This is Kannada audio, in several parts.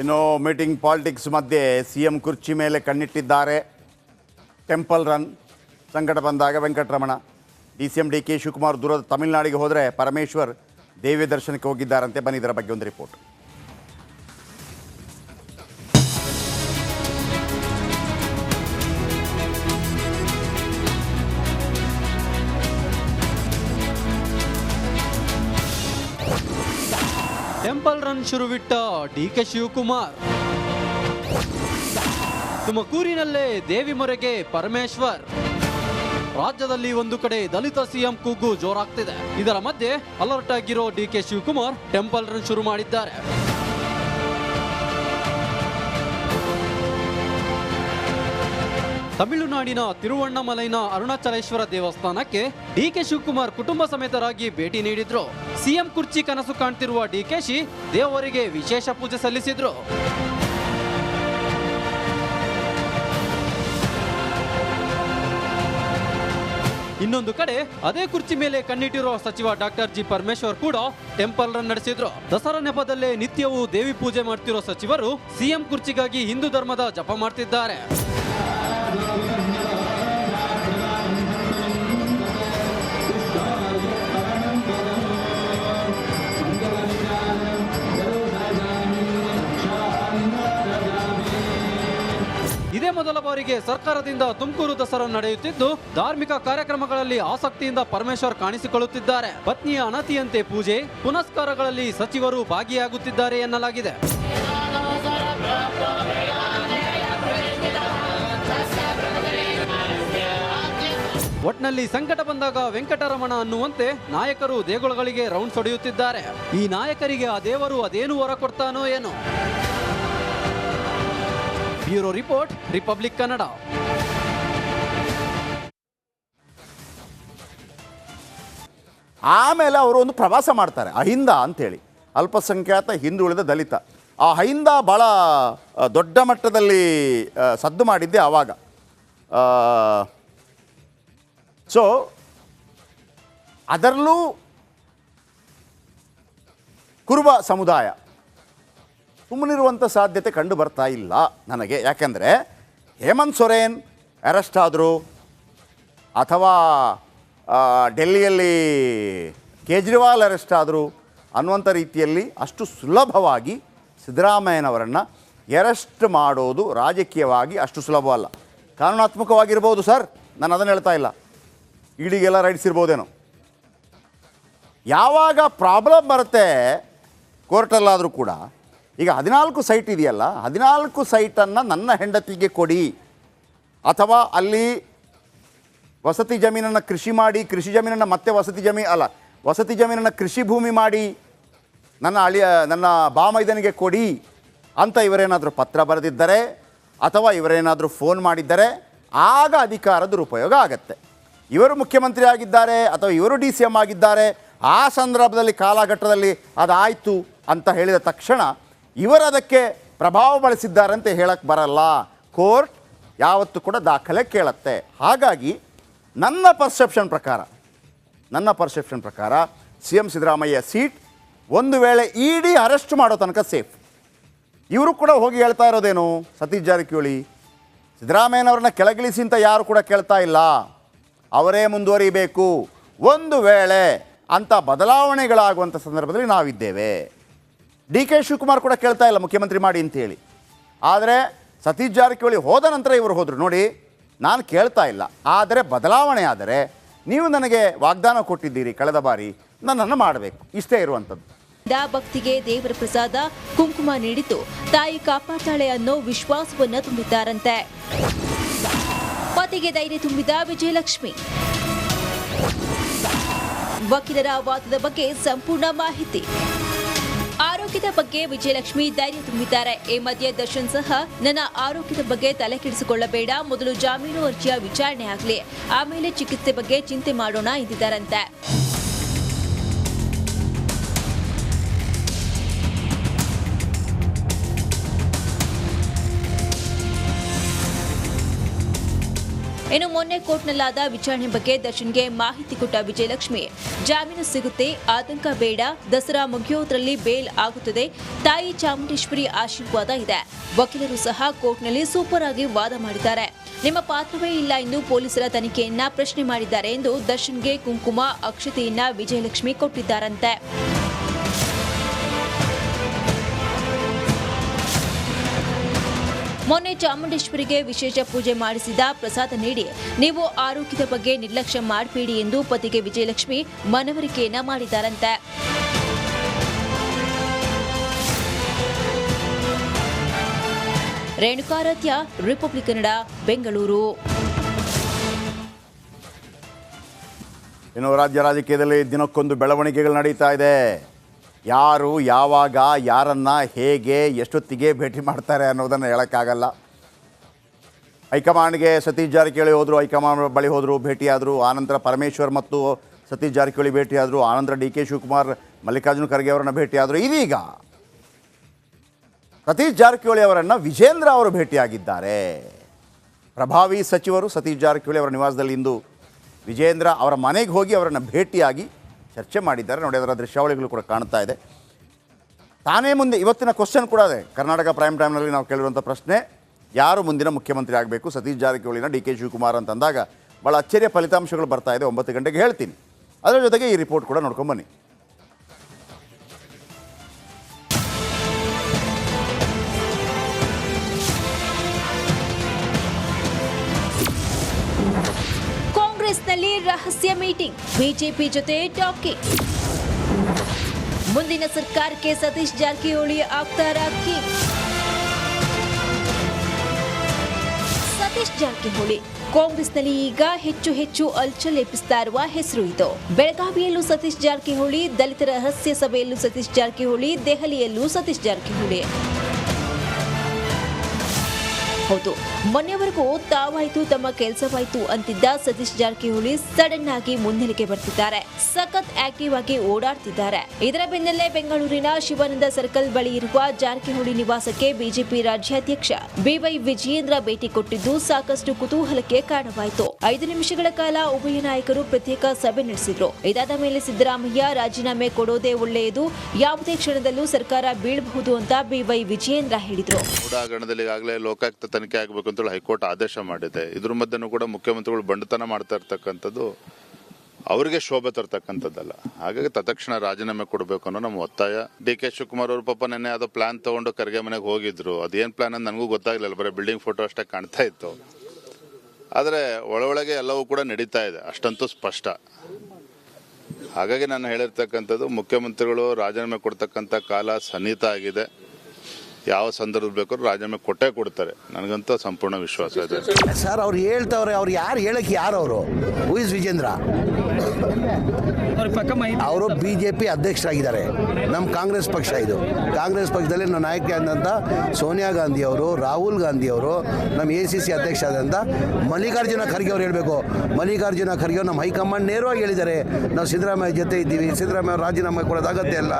ಇನ್ನು ಮೀಟಿಂಗ್ ಪಾಲಿಟಿಕ್ಸ್ ಮಧ್ಯೆ ಸಿಎಂ ಕುರ್ಚಿ ಮೇಲೆ ಕಣ್ಣಿಟ್ಟಿದ್ದಾರೆ. ಟೆಂಪಲ್ ರನ್ ಸಂಕಟ ಬಂದಾಗ ವೆಂಕಟರಮಣ, ಡಿಸಿಎಂ ಡಿಕೆ ಶಿವಕುಮಾರ್ ದೂರದ ತಮಿಳುನಾಡಿಗೆ ಹೋದರೆ ಪರಮೇಶ್ವರ್ ದೇವಿ ದರ್ಶನಕ್ಕೆ ಹೋಗಿದ್ದಾರಂತೆ. ಬನ್ನಿ ಇದರ ಬಗ್ಗೆ ಒಂದು ರಿಪೋರ್ಟ್. ಟೆಂಪಲ್ ರನ್ ಶುರುವಿಟ್ಟ ಡಿಕೆ ಶಿವಕುಮಾರ್, ತುಮಕೂರಿನಲ್ಲೇ ದೇವಿ ಮೊರೆಗೆ ಪರಮೇಶ್ವರ್. ರಾಜ್ಯದಲ್ಲಿ ಒಂದು ಕಡೆ ದಲಿತ ಸಿಎಂ ಕೂಗು ಜೋರಾಗ್ತಿದೆ. ಇದರ ಮಧ್ಯೆ ಅಲರ್ಟ್ ಆಗಿರೋ ಡಿಕೆ ಶಿವಕುಮಾರ್ ಟೆಂಪಲ್ ರನ್ ಶುರು ಮಾಡಿದ್ದಾರೆ. ತಮಿಳುನಾಡಿನ ತಿರುವಣ್ಣಮಲೈನ ಅರುಣಾಚಲೇಶ್ವರ ದೇವಸ್ಥಾನಕ್ಕೆ ಡಿಕೆ ಶಿವಕುಮಾರ್ ಕುಟುಂಬ ಸಮೇತರಾಗಿ ಭೇಟಿ ನೀಡಿದ್ರು. ಸಿಎಂ ಕುರ್ಚಿ ಕನಸು ಕಾಣ್ತಿರುವ ಡಿಕೆಶಿ ದೇವರಿಗೆ ವಿಶೇಷ ಪೂಜೆ ಸಲ್ಲಿಸಿದ್ರು. ಇನ್ನೊಂದು ಕಡೆ ಅದೇ ಕುರ್ಚಿ ಮೇಲೆ ಕಣ್ಣಿಟ್ಟಿರೋ ಸಚಿವ ಡಾಕ್ಟರ್ ಜಿ ಪರಮೇಶ್ವರ್ ಕೂಡ ಟೆಂಪಲ್ ರನ್ ನಡೆಸಿದ್ರು. ದಸರಾ ನೆಪದಲ್ಲೇ ನಿತ್ಯವೂ ದೇವಿ ಪೂಜೆ ಮಾಡ್ತಿರೋ ಸಚಿವರು ಸಿಎಂ ಕುರ್ಚಿಗಾಗಿ ಹಿಂದೂ ಧರ್ಮದ ಜಪ ಮಾಡ್ತಿದ್ದಾರೆ. ಇದೇ ಮೊದಲ ಬಾರಿಗೆ ಸರ್ಕಾರದಿಂದ ತುಮಕೂರು ದಸರಾ ನಡೆಯುತ್ತಿದ್ದು, ಧಾರ್ಮಿಕ ಕಾರ್ಯಕ್ರಮಗಳಲ್ಲಿ ಆಸಕ್ತಿಯಿಂದ ಪರಮೇಶ್ವರ್ ಕಾಣಿಸಿಕೊಳ್ಳುತ್ತಿದ್ದಾರೆ. ಪತ್ನಿಯ ಅನತಿಯಂತೆ ಪೂಜೆ ಪುನಸ್ಕಾರಗಳಲ್ಲಿ ಸಚಿವರು ಭಾಗಿಯಾಗುತ್ತಿದ್ದಾರೆ ಎನ್ನಲಾಗಿದೆ. ಒಟ್ನಲ್ಲಿ ಸಂಕಟ ಬಂದಾಗ ವೆಂಕಟರಮಣ ಅನ್ನುವಂತೆ ನಾಯಕರು ದೇಗುಲಗಳಿಗೆ ರೌಂಡ್ಸ್ ಹೊಡೆಯುತ್ತಿದ್ದಾರೆ. ಈ ನಾಯಕರಿಗೆ ಆ ದೇವರು ಅದೇನು ವರ ಕೊಡ್ತಾನೋ ಏನೋ. Bureau report, republic Kannada. ಆಮೇಲೆ ಅವರು ಒಂದು ಪ್ರವಾಸ ಮಾಡ್ತಾರೆ, ಅಹಿಂದ ಅಂತೇಳಿ, ಅಲ್ಪಸಂಖ್ಯಾತ ಹಿಂದುಳಿದ ದಲಿತ. ಆ ಅಹಿಂದ ಭಾಳ ದೊಡ್ಡ ಮಟ್ಟದಲ್ಲಿ ಸದ್ದು ಮಾಡಿದ್ದೆ ಆವಾಗ. ಸೊ ಅದರಲ್ಲೂ ಕುರುಬ ಸಮುದಾಯ ಸುಮ್ಮನಿರುವಂಥ ಸಾಧ್ಯತೆ ಕಂಡು ಬರ್ತಾ ಇಲ್ಲ ನನಗೆ. ಯಾಕೆಂದರೆ ಹೇಮಂತ್ ಸೊರೇನ್ ಅರೆಸ್ಟ್ ಆದರು, ಅಥವಾ ಡೆಲ್ಲಿಯಲ್ಲಿ ಕೇಜ್ರಿವಾಲ್ ಅರೆಸ್ಟ್ ಆದರು ಅನ್ನುವಂಥ ರೀತಿಯಲ್ಲಿ ಅಷ್ಟು ಸುಲಭವಾಗಿ ಸಿದ್ದರಾಮಯ್ಯನವರನ್ನು ಅರೆಸ್ಟ್ ಮಾಡೋದು ರಾಜಕೀಯವಾಗಿ ಅಷ್ಟು ಸುಲಭವಲ್ಲ. ಕಾನೂನಾತ್ಮಕವಾಗಿರ್ಬೋದು ಸರ್, ನಾನು ಅದನ್ನು ಹೇಳ್ತಾ ಇಲ್ಲ. ಇಡಿಗೆಲ್ಲ ರೈಟ್ಸ್ ಇರ್ಬೋದೇನೋ. ಯಾವಾಗ ಪ್ರಾಬ್ಲಮ್ ಬರುತ್ತೆ ಕೋರ್ಟಲ್ಲಾದರೂ ಕೂಡ, ಈಗ 14 ಸೈಟ್ ಇದೆಯಲ್ಲ, 14 ಸೈಟನ್ನು ನನ್ನ ಹೆಂಡತಿಗೆ ಕೊಡಿ, ಅಥವಾ ಅಲ್ಲಿ ವಸತಿ ಜಮೀನನ್ನು ಕೃಷಿ ಮಾಡಿ, ಕೃಷಿ ಜಮೀನನ್ನು ಮತ್ತೆ ವಸತಿ ಜಮೀನನ್ನು ಕೃಷಿ ಭೂಮಿ ಮಾಡಿ ನನ್ನ ಬಾಮೈದನಿಗೆ ಕೊಡಿ ಅಂತ ಇವರೇನಾದರೂ ಪತ್ರ ಬರೆದಿದ್ದರೆ, ಅಥವಾ ಇವರೇನಾದರೂ ಫೋನ್ ಮಾಡಿದ್ದರೆ, ಆಗ ಅಧಿಕಾರದ ದುರುಪಯೋಗ ಆಗತ್ತೆ. ಇವರು ಮುಖ್ಯಮಂತ್ರಿ ಆಗಿದ್ದಾರೆ ಅಥವಾ ಇವರು DCM ಆಗಿದ್ದಾರೆ, ಆ ಸಂದರ್ಭದಲ್ಲಿ ಕಾಲಘಟ್ಟದಲ್ಲಿ ಅದಾಯಿತು ಅಂತ ಹೇಳಿದ ತಕ್ಷಣ ಇವರು ಅದಕ್ಕೆ ಪ್ರಭಾವ ಬಳಸಿದ್ದಾರೆ ಅಂತ ಹೇಳಕ್ಕೆ ಬರಲ್ಲ. ಕೋರ್ಟ್ ಯಾವತ್ತೂ ಕೂಡ ದಾಖಲೆ ಕೇಳುತ್ತೆ. ಹಾಗಾಗಿ ನನ್ನ ಪರ್ಸೆಪ್ಷನ್ ಪ್ರಕಾರ CM ಸಿದ್ದರಾಮಯ್ಯ ಸೀಟ್ ಒಂದು ವೇಳೆ ED ಅರೆಸ್ಟ್ ಮಾಡೋ ತನಕ ಸೇಫ್. ಇವರು ಕೂಡ ಹೋಗಿ ಹೇಳ್ತಾ ಇರೋದೇನು, ಸತೀಶ್ ಜಾರಕಿಹೊಳಿ ಸಿದ್ದರಾಮಯ್ಯನವ್ರನ್ನ ಕೆಳಗಿಳಿಸಿ ಅಂತ ಯಾರು ಕೂಡ ಕೇಳ್ತಾ ಇಲ್ಲ, ಅವರೇ ಮುಂದುವರಿಬೇಕು. ಒಂದು ವೇಳೆ ಅಂಥ ಬದಲಾವಣೆಗಳಾಗುವಂಥ ಸಂದರ್ಭದಲ್ಲಿ ನಾವಿದ್ದೇವೆ. DK ಶಿವಕುಮಾರ್ ಕೂಡ ಕೇಳ್ತಾ ಇಲ್ಲ ಮುಖ್ಯಮಂತ್ರಿ ಮಾಡಿ ಅಂತೇಳಿ. ಆದರೆ ಸತೀಶ್ ಜಾರಕಿಹೊಳಿ ಹೋದ ನಂತರ ಇವರು ಹೋದರು. ನೋಡಿ, ನಾನು ಕೇಳ್ತಾ ಇಲ್ಲ, ಆದರೆ ಬದಲಾವಣೆ ಆದರೆ ನೀವು ನನಗೆ ವಾಗ್ದಾನ ಕೊಟ್ಟಿದ್ದೀರಿ ಕಳೆದ ಬಾರಿ, ನನ್ನನ್ನು ಮಾಡಬೇಕು, ಇಷ್ಟೇ ಇರುವಂಥದ್ದು. ಭಕ್ತಿಗೆ ದೇವರ ಪ್ರಸಾದ ಕುಂಕುಮ ನೀಡಿದ್ದು ತಾಯಿ ಕಾಪಾಡ್ತಾಳೆ ಅನ್ನೋ ವಿಶ್ವಾಸವನ್ನ ತುಂಬಿದ್ದಾರಂತೆ. ಪತಿಗೆ ಧೈರ್ಯ ತುಂಬಿದ ವಿಜಯಲಕ್ಷ್ಮಿ. ವಕೀಲರ ವಾದದ ಬಗ್ಗೆ ಸಂಪೂರ್ಣ ಮಾಹಿತಿ. ಆರೋಗ್ಯದ ಬಗ್ಗೆ ವಿಜಯಲಕ್ಷ್ಮಿ ಧೈರ್ಯ ತುಂಬಿದ್ದಾರೆ. ಈ ಮಧ್ಯೆ ದರ್ಶನ್ ಸಹ ನನ್ನ ಆರೋಗ್ಯದ ಬಗ್ಗೆ ತಲೆ ಕೆಡಿಸಿಕೊಳ್ಳಬೇಡ, ಮೊದಲು ಜಾಮೀನು ಅರ್ಜಿಯ ವಿಚಾರಣೆ ಆಗಲಿ, ಆಮೇಲೆ ಚಿಕಿತ್ಸೆ ಬಗ್ಗೆ ಚಿಂತೆ ಮಾಡೋಣ ಎಂದಿದ್ದಾರಂತೆ. ಇನ್ನು ಮೊನ್ನೆ ಕೋರ್ಟ್ನಲ್ಲಾದ ವಿಚಾರಣೆ ಬಗ್ಗೆ ದರ್ಶನ್ಗೆ ಮಾಹಿತಿ ಕೊಟ್ಟ ವಿಜಯಲಕ್ಷ್ಮಿ, ಜಾಮೀನು ಸಿಗುತ್ತೆ, ಆತಂಕ ಬೇಡ, ದಸರಾ ಮುಗಿಯೋದ್ರಲ್ಲಿ ಬೇಲ್ ಆಗುತ್ತದೆ, ತಾಯಿ ಚಾಮುಂಡೇಶ್ವರಿ ಆಶೀರ್ವಾದ ಇದೆ. ವಕೀಲರು ಸಹ ಕೋರ್ಟ್ನಲ್ಲಿ ಸೂಪರ್ ಆಗಿ ವಾದ ಮಾಡಿದ್ದಾರೆ. ನಿಮ್ಮ ಪಾತ್ರವೇ ಇಲ್ಲ ಎಂದು ಪೊಲೀಸರ ತನಿಖೆಯನ್ನ ಪ್ರಶ್ನೆ ಮಾಡಿದ್ದಾರೆ ಎಂದು ದರ್ಶನ್ಗೆ ಕುಂಕುಮ, ಅಕ್ಷತೆಯನ್ನ ವಿಜಯಲಕ್ಷ್ಮಿ ಕೊಟ್ಟಿದ್ದಾರಂತೆ. ಮೊನ್ನೆ ಚಾಮುಂಡೇಶ್ವರಿಗೆ ವಿಶೇಷ ಪೂಜೆ ಮಾಡಿಸಿದ ಪ್ರಸಾದ ನೀಡಿ ನೀವು ಆರೋಗ್ಯದ ಬಗ್ಗೆ ನಿರ್ಲಕ್ಷ್ಯ ಮಾಡಬೇಡಿ ಎಂದು ಪತಿಗೆ ವಿಜಯಲಕ್ಷ್ಮಿ ಮನವರಿಕೆಯನ್ನ ಮಾಡಿದ್ದಾರಂತೆ. ರೇಣುಕಾರಾಧ್ಯ, ರಿಪಬ್ಲಿಕ್ ಕನ್ನಡ, ಬೆಂಗಳೂರು. ಇನ್ನು ರಾಜ್ಯ ರಾಜಕೀಯದಲ್ಲಿ ದಿನಕ್ಕೊಂದು ಬೆಳವಣಿಗೆಗಳು ನಡೀತಾ ಇದೆ. ಯಾರು ಯಾವಾಗ ಯಾರನ್ನ ಹೇಗೆ ಎಷ್ಟೊತ್ತಿಗೆ ಭೇಟಿ ಮಾಡ್ತಾರೆ ಅನ್ನೋದನ್ನು ಹೇಳೋಕ್ಕಾಗಲ್ಲ. ಹೈಕಮಾಂಡ್ಗೆ ಸತೀಶ್ ಜಾರಕಿಹೊಳಿ ಹೋದರು, ಹೈಕಮಾಂಡ್ ಬಳಿ ಹೋದರು, ಭೇಟಿಯಾದರು. ಆನಂತರ ಪರಮೇಶ್ವರ್ ಮತ್ತು ಸತೀಶ್ ಜಾರಕಿಹೊಳಿ ಭೇಟಿಯಾದರು. ಆನಂತರ ಡಿ ಕೆ ಶಿವಕುಮಾರ್ ಮಲ್ಲಿಕಾರ್ಜುನ ಖರ್ಗೆ ಅವರನ್ನು ಭೇಟಿಯಾದರು. ಇದೀಗ ಸತೀಶ್ ಜಾರಕಿಹೊಳಿ ಅವರನ್ನು ವಿಜೇಂದ್ರ ಅವರು ಭೇಟಿಯಾಗಿದ್ದಾರೆ. ಪ್ರಭಾವಿ ಸಚಿವರು ಸತೀಶ್ ಜಾರಕಿಹೊಳಿ ಅವರ ನಿವಾಸದಲ್ಲಿ ಇಂದು ವಿಜೇಂದ್ರ ಅವರ ಮನೆಗೆ ಹೋಗಿ ಅವರನ್ನು ಭೇಟಿಯಾಗಿ ಚರ್ಚೆ ಮಾಡಿದ್ದಾರೆ. ನೋಡಿ, ಅದರ ದೃಶ್ಯಾವಳಿಗಳು ಕೂಡ ಕಾಣ್ತಾ ಇದೆ. ತಾನೇ ಮುಂದೆ ಇವತ್ತಿನ ಕ್ವಶನ್ ಕೂಡ ಇದೆ. ಕರ್ನಾಟಕ ಪ್ರೈಮ್ ಟೈಮ್ನಲ್ಲಿ ನಾವು ಕೇಳಿರುವಂಥ ಪ್ರಶ್ನೆ, ಯಾರು ಮುಂದಿನ ಮುಖ್ಯಮಂತ್ರಿ ಆಗಬೇಕು, ಸತೀಶ್ ಜಾರಕಿಹೊಳಿನ ಡಿ ಕೆ ಶಿವಕುಮಾರ್ ಅಂತಂದಾಗ ಭಾಳ ಅಚ್ಚರಿಯ ಫಲಿತಾಂಶಗಳು ಬರ್ತಾ ಇದೆ. 9 ಗಂಟೆಗೆ ಹೇಳ್ತೀನಿ. ಅದರ ಜೊತೆಗೆ ಈ ರಿಪೋರ್ಟ್ ಕೂಡ ನೋಡ್ಕೊಂಬನ್ನಿ. ಕಾಂಗ್ರೆಸ್ನಲ್ಲಿ ರಹಸ್ಯ ಮೀಟಿಂಗ್, ಬಿಜೆಪಿ ಜೊತೆ ಟಾಕಿಂಗ್. ಮುಂದಿನ ಸರ್ಕಾರಕ್ಕೆ ಸತೀಶ್ ಜಾರಕಿಹೊಳಿ ಆಗ್ತಾರಾ ಕಿಂಗ್? ಸತೀಶ್ ಜಾರಕಿಹೊಳಿ ಕಾಂಗ್ರೆಸ್ನಲ್ಲಿ ಈಗ ಹೆಚ್ಚು ಅಲ್ಚಲ್ ಎಬ್ಬಿಸ್ತಾ ಇರುವ ಹೆಸರು ಇದು. ಬೆಳಗಾವಿಯಲ್ಲೂ ಸತೀಶ್ ಜಾರಕಿಹೊಳಿ, ದಲಿತರ ರಹಸ್ಯ ಸಭೆಯಲ್ಲೂ ಸತೀಶ್ ಜಾರಕಿಹೊಳಿ, ದೆಹಲಿಯಲ್ಲೂ ಸತೀಶ್ ಜಾರಕಿಹೊಳಿ. ಹೌದು, ಮೊನ್ನೆವರೆಗೂ ತಾವಾಯ್ತು ತಮ್ಮ ಕೆಲಸವಾಯ್ತು ಅಂತಿದ್ದ ಸತೀಶ್ ಜಾರಕಿಹೊಳಿ ಸಡನ್ ಆಗಿ ಮುನ್ನೆಲೆಗೆ ಬರ್ತಿದ್ದಾರೆ. ಸಖತ್ ಆಕ್ಟಿವ್ ಆಗಿ ಓಡಾಡ್ತಿದ್ದಾರೆ. ಇದರ ಬೆನ್ನಲ್ಲೇ ಬೆಂಗಳೂರಿನ ಶಿವಾನಂದ ಸರ್ಕಲ್ ಬಳಿ ಇರುವ ಜಾರಕಿಹೊಳಿ ನಿವಾಸಕ್ಕೆ ಬಿಜೆಪಿ ರಾಜ್ಯಾಧ್ಯಕ್ಷ ಬಿವೈ ವಿಜಯೇಂದ್ರ ಭೇಟಿ ಕೊಟ್ಟಿದ್ದು ಸಾಕಷ್ಟು ಕುತೂಹಲಕ್ಕೆ ಕಾರಣವಾಯಿತು. 5 ನಿಮಿಷಗಳ ಕಾಲ ಉಭಯ ನಾಯಕರು ಪ್ರತ್ಯೇಕ ಸಭೆ ನಡೆಸಿದ್ರು. ಇದಾದ ಮೇಲೆ ಸಿದ್ದರಾಮಯ್ಯ ರಾಜೀನಾಮೆ ಕೊಡೋದೇ ಒಳ್ಳೆಯದು, ಯಾವುದೇ ಕ್ಷಣದಲ್ಲೂ ಸರ್ಕಾರ ಬೀಳಬಹುದು ಅಂತ ಬಿವೈ ವಿಜಯೇಂದ್ರ ಹೇಳಿದ್ರು. ಲೋಕಾಯುಕ್ತ ತನಿಖೆ ಆಗಬೇಕು ಅಂತೇಳಿ ಹೈಕೋರ್ಟ್ ಆದೇಶ ಮಾಡಿದೆ. ಇದ್ರ ಮಧ್ಯೆನೂ ಕೂಡ ಮುಖ್ಯಮಂತ್ರಿಗಳು ಬಂಡತನ ಮಾಡ್ತಾ ಇರ್ತಕ್ಕಂಥದ್ದು ಅವರಿಗೆ ಶೋಭೆ ತರ್ತಕ್ಕಂಥದ್ದಲ್ಲ. ಹಾಗಾಗಿ ತತ್ಕ್ಷಣ ರಾಜೀನಾಮೆ ಕೊಡಬೇಕು ಅನ್ನೋ ನಮ್ಮ ಒತ್ತಾಯ. ಡಿ ಕೆ ಶಿವಕುಮಾರ್ ಅವರು ಪಾಪ ನೆನ್ನೆ ಯಾವುದೋ ಪ್ಲಾನ್ ತಗೊಂಡು ಖರ್ಗೆ ಮನೆಗೆ ಹೋಗಿದ್ರು. ಅದೇನು ಪ್ಲಾನ್ ಅಂತ ನನಗೂ ಗೊತ್ತಾಗಲಿಲ್ಲ, ಬರೀ ಬಿಲ್ಡಿಂಗ್ ಫೋಟೋ ಅಷ್ಟೇ ಕಾಣ್ತಾ ಇತ್ತು. ಆದರೆ ಒಳಗೆ ಎಲ್ಲವೂ ಕೂಡ ನಡೀತಾ ಇದೆ, ಅಷ್ಟಂತೂ ಸ್ಪಷ್ಟ. ಹಾಗಾಗಿ ನಾನು ಹೇಳಿರ್ತಕ್ಕಂಥದ್ದು, ಮುಖ್ಯಮಂತ್ರಿಗಳು ರಾಜೀನಾಮೆ ಕೊಡ್ತಕ್ಕಂಥ ಕಾಲ ಸನ್ನಿಹಿತ ಆಗಿದೆ. ಯಾವ ಸಂದರ್ಭದಲ್ಲಿ ಬೇಕಾದ್ರೂ ರಾಜೀನಾಮೆ ಕೊಟ್ಟೇ ಕೊಡ್ತಾರೆ, ನನಗಂತೂ ಸಂಪೂರ್ಣ ವಿಶ್ವಾಸ ಇದೆ. ಸರ್ ಅವ್ರು ಹೇಳ್ತವ್ರೆ, ಅವ್ರು ಯಾರು ಹೇಳಕ್ಕೆ ಯಾರು ಅವರು? Who is Vijendra? ಅವರು ಬಿಜೆಪಿ ಅಧ್ಯಕ್ಷರಾಗಿದ್ದಾರೆ. ನಮ್ಮ ಕಾಂಗ್ರೆಸ್ ಪಕ್ಷ ಇದು. ಕಾಂಗ್ರೆಸ್ ಪಕ್ಷದಲ್ಲಿ ನಮ್ಮ ನಾಯಕಿ ಆದಂಥ ಸೋನಿಯಾ ಗಾಂಧಿ ಅವರು, ರಾಹುಲ್ ಗಾಂಧಿ ಅವರು, ನಮ್ಮ ACC ಅಧ್ಯಕ್ಷ ಆದಂಥ ಮಲ್ಲಿಕಾರ್ಜುನ ಖರ್ಗೆ ಅವ್ರು ಹೇಳಬೇಕು. ಮಲ್ಲಿಕಾರ್ಜುನ ಖರ್ಗೆ ಅವರು ನಮ್ಮ ಹೈಕಮಾಂಡ್ ನೇರವಾಗಿ ಹೇಳಿದ್ದಾರೆ, ನಾವು ಸಿದ್ದರಾಮಯ್ಯ ಜೊತೆ ಇದ್ದೀವಿ, ಸಿದ್ದರಾಮಯ್ಯ ರಾಜೀನಾಮೆ ಕೊಡೋದು ಅಗತ್ಯ ಇಲ್ಲ.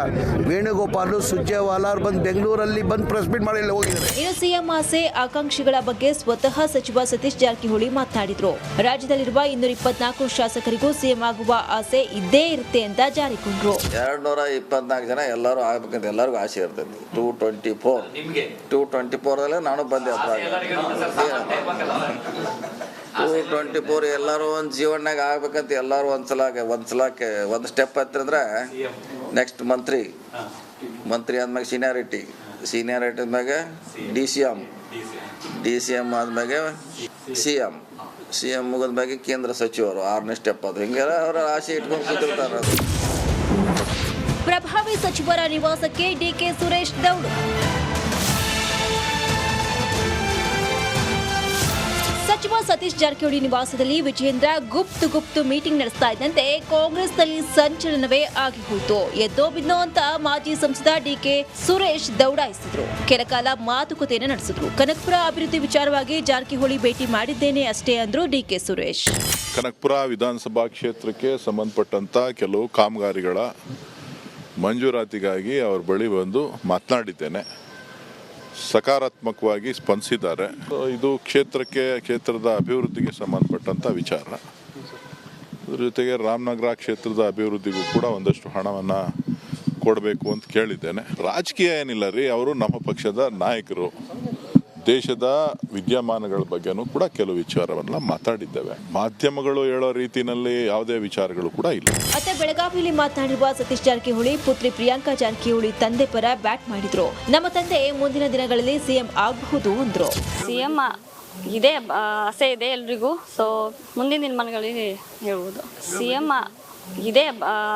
ವೇಣುಗೋಪಾಲ್, ಸುರ್ಜೇವಾಲಾ ಅವ್ರು ಬಂದು ಬೆಂಗಳೂರಲ್ಲಿ ಬಂದು ಪ್ರೆಸ್ ಮೀಟ್ ಮಾಡಿ ಹೋಗಿದ್ದಾರೆ. ಇನ್ನು ಸಿಎಂ ಆಸೆ ಆಕಾಂಕ್ಷಿಗಳ ಬಗ್ಗೆ ಸ್ವತಃ ಸಚಿವ ಸತೀಶ್ ಜಾರಕಿಹೊಳಿ ಮಾತನಾಡಿದ್ರು. ರಾಜ್ಯದಲ್ಲಿರುವ 224 ಶಾಸಕರಿಗೂ ಸಿಎಂ ಆಗುವ ಆಸೆ ಇದ್ದೇ ಇರುತ್ತೆ ಅಂತ ಜಾರಿಕೊಂಡ್ರು. 224 ಜನ ಎಲ್ಲರೂ ಆಗ್ಬೇಕಂತ ಎಲ್ಲರಿಗೂ ಆಸೆ ಇರ್ತೈತಿ. 224 ನಾನು ಬಂದೆ. 224 ಎಲ್ಲರೂ ಒಂದು ಜೀವನದಾಗ ಆಗ್ಬೇಕಂತ ಎಲ್ಲರೂ ಒಂದು ಸ್ಟೆಪ್ ಹತ್ತಿದ್ರೆ ನೆಕ್ಸ್ಟ್ ಮಂತ್ರಿ ಆದ್ಮೇಲೆ ಸೀನಿಯಾರಿಟಿ ಮ್ಯಾಗೆ ಡಿ.ಸಿ.ಎಂ ಆದ್ಮೇಲೆ ಸಿ.ಎಂ ಮುಗಿದ್ಮ್ಯಾಗೆ ಕೇಂದ್ರ ಸಚಿವರು 6ನೇ ಸ್ಟೆಪ್. ಅದು ಹಿಂಗೆ ಅವರ ಆಸೆ ಇಟ್ಕೊಂಡು ಕೂತಿರ್ತಾರೆ. ಪ್ರಭಾವಿ ಸಚಿವರ ನಿವಾಸಕ್ಕೆ ಡಿಕೆ ಸುರೇಶ್ ದೌಡು. ಸಚಿವ ಸತೀಶ್ ಜಾರಕಿಹೊಳಿ ನಿವಾಸದಲ್ಲಿ ವಿಜಯೇಂದ್ರ ಗುಪ್ತು ಮೀಟಿಂಗ್ ನಡೆಸ್ತಾ ಇದ್ದಂತೆ ಕಾಂಗ್ರೆಸ್ನಲ್ಲಿ ಸಂಚಲನವೇ ಆಗಿ ಹೋಯಿತು. ಎದ್ದೋ ಬಿದ್ದೋ ಅಂತ ಮಾಜಿ ಸಂಸದ ಡಿಕೆ ಸುರೇಶ್ ದೌಡಾಯಿಸಿದ್ರು. ಕೆಲಕಾಲ ಮಾತುಕತೆಯನ್ನು ನಡೆಸಿದ್ರು. ಕನಕಪುರ ಅಭಿವೃದ್ಧಿ ವಿಚಾರವಾಗಿ ಜಾರಕಿಹೊಳಿ ಭೇಟಿ ಮಾಡಿದ್ದೇನೆ ಅಷ್ಟೇ ಅಂದ್ರು ಡಿಕೆ ಸುರೇಶ್. ಕನಕಪುರ ವಿಧಾನಸಭಾ ಕ್ಷೇತ್ರಕ್ಕೆ ಸಂಬಂಧಪಟ್ಟಂತ ಕೆಲವು ಕಾಮಗಾರಿಗಳ ಮಂಜೂರಾತಿಗಾಗಿ ಅವ್ರ ಬಳಿ ಬಂದು ಮಾತನಾಡಿದ್ದೇನೆ. ಸಕಾರಾತ್ಮಕವಾಗಿ ಸ್ಪಂದಿಸಿದ್ದಾರೆ. ಇದು ಕ್ಷೇತ್ರದ ಅಭಿವೃದ್ಧಿಗೆ ಸಂಬಂಧಪಟ್ಟಂಥ ವಿಚಾರ. ಅದ್ರ ಜೊತೆಗೆ ರಾಮನಗರ ಕ್ಷೇತ್ರದ ಅಭಿವೃದ್ಧಿಗೂ ಕೂಡ ಒಂದಷ್ಟು ಹಣವನ್ನು ಕೊಡಬೇಕು ಅಂತ ಕೇಳಿದ್ದೇನೆ. ರಾಜಕೀಯ ಏನಿಲ್ಲ ರೀ, ಅವರು ನಮ್ಮ ಪಕ್ಷದ ನಾಯಕರು. ದೇಶದ ವಿದ್ಯಮಾನಗಳ ಬಗ್ಗೆನೂ ಕೂಡ ಕೆಲವು ವಿಚಾರವನ್ನ ಮಾತಾಡಿದ್ದೇವೆ. ಮಾಧ್ಯಮಗಳು ಹೇಳೋ ರೀತಿಯಲ್ಲಿ ಯಾವುದೇ ವಿಚಾರಗಳು ಕೂಡ ಇಲ್ಲ. ಮತ್ತೆ ಬೆಳಗಾವಿಯಲ್ಲಿ ಮಾತನಾಡಿರುವ ಸತೀಶ್ ಜಾರಕಿಹೊಳಿ ಪುತ್ರಿ ಪ್ರಿಯಾಂಕಾ ಜಾರಕಿಹೊಳಿ ತಂದೆ ಪರ ಬ್ಯಾಟ್ ಮಾಡಿದ್ರು. ನಮ್ಮ ತಂದೆ ಮುಂದಿನ ದಿನಗಳಲ್ಲಿ ಸಿಎಂ ಆಗಬಹುದು ಅಂದ್ರು. ಸಿಎಂ ಇದೇ ಆಸೆ ಇದೆ ಎಲ್ರಿಗೂ. ಸೊ ಮುಂದಿನ ದಿನಮಾನಗಳಿಗೆ ಹೇಳುವುದು ಸಿಎಂ ಇದೇ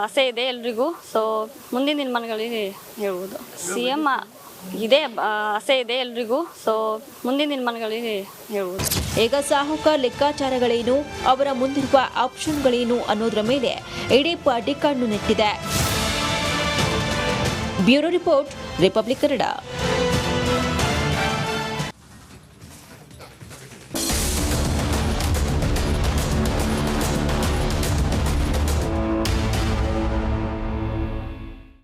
ಆಸೆ ಇದೆ ಎಲ್ರಿಗೂ. ಸೊ ಮುಂದಿನ ದಿನಮಾನಗಳಿಗೆ ಹೇಳುವುದು ಸಿಎಂ ಇದೇ ಆಸೆ ಇದೆ ಎಲ್ರಿಗೂ. ಸೊ ಮುಂದಿನ ದಿನಮಾನಗಳಿಗೆ ಹೇಳುವುದು. ಈಗ ಸಾಹುಕಾರ್ ಲೆಕ್ಕಾಚಾರಗಳೇನು, ಅವರ ಮುಂದಿರುವ ಆಪ್ಷನ್ಗಳೇನು ಅನ್ನೋದರ ಮೇಲೆ ಇಡೀ ಪಾರ್ಟಿ ಕಣ್ಣು ನೆಟ್ಟಿದೆ. Bureau report, republic Kannada.